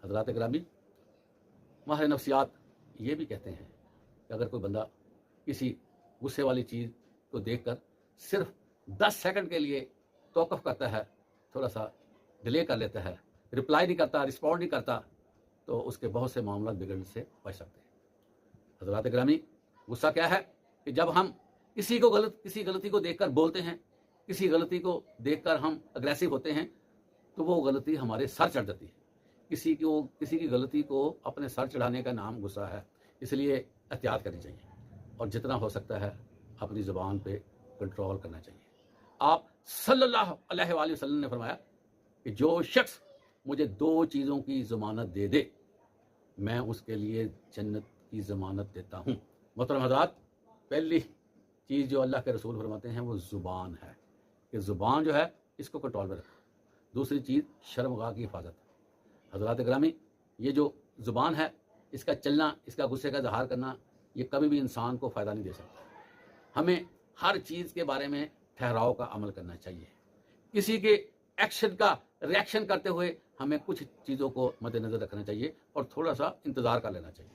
हज़रात ग्रामी, माहिर नफ्सियात ये भी कहते हैं कि अगर कोई बंदा किसी गुस्से वाली चीज़ को देखकर सिर्फ 10 सेकंड के लिए तौक़ुफ़ करता है, थोड़ा सा डिले कर लेता है, रिप्लाई नहीं करता, रिस्पॉन्ड नहीं करता, तो उसके बहुत से मामला बिगड़ने से बच सकते हैं। हज़रात ग्रामी, गुस्सा क्या है कि जब हम किसी गलती को देखकर बोलते हैं, किसी गलती को देखकर हम अग्रेसिव होते हैं, तो वो गलती हमारे सर चढ़ जाती है। किसी की गलती को अपने सर चढ़ाने का नाम गुस्सा है। इसलिए एहतियात करनी चाहिए और जितना हो सकता है अपनी ज़ुबान पे कंट्रोल करना चाहिए। आप सल्लल्लाहु अलैहि वसल्लम ने फरमाया कि जो शख्स मुझे 2 चीज़ों की ज़मानत दे दे, मैं उसके लिए जन्नत की ज़मानत देता हूँ। मोहतरम हज़रात, पहली चीज़ जो अल्लाह के रसूल फरमाते हैं वो ज़ुबान है कि ज़ुबान जो है इसको कंट्रोल में रखो। दूसरी चीज़ शर्मगाह की हिफाजत। हज़रात ग्रामी, ये जो ज़ुबान है, इसका चलना, इसका गुस्से का इज़हार करना, ये कभी भी इंसान को फ़ायदा नहीं दे सकता। हमें हर चीज़ के बारे में ठहराव का अमल करना चाहिए। किसी के एक्शन का रिएक्शन करते हुए हमें कुछ चीज़ों को मद्देनज़र रखना चाहिए और थोड़ा सा इंतज़ार कर लेना चाहिए।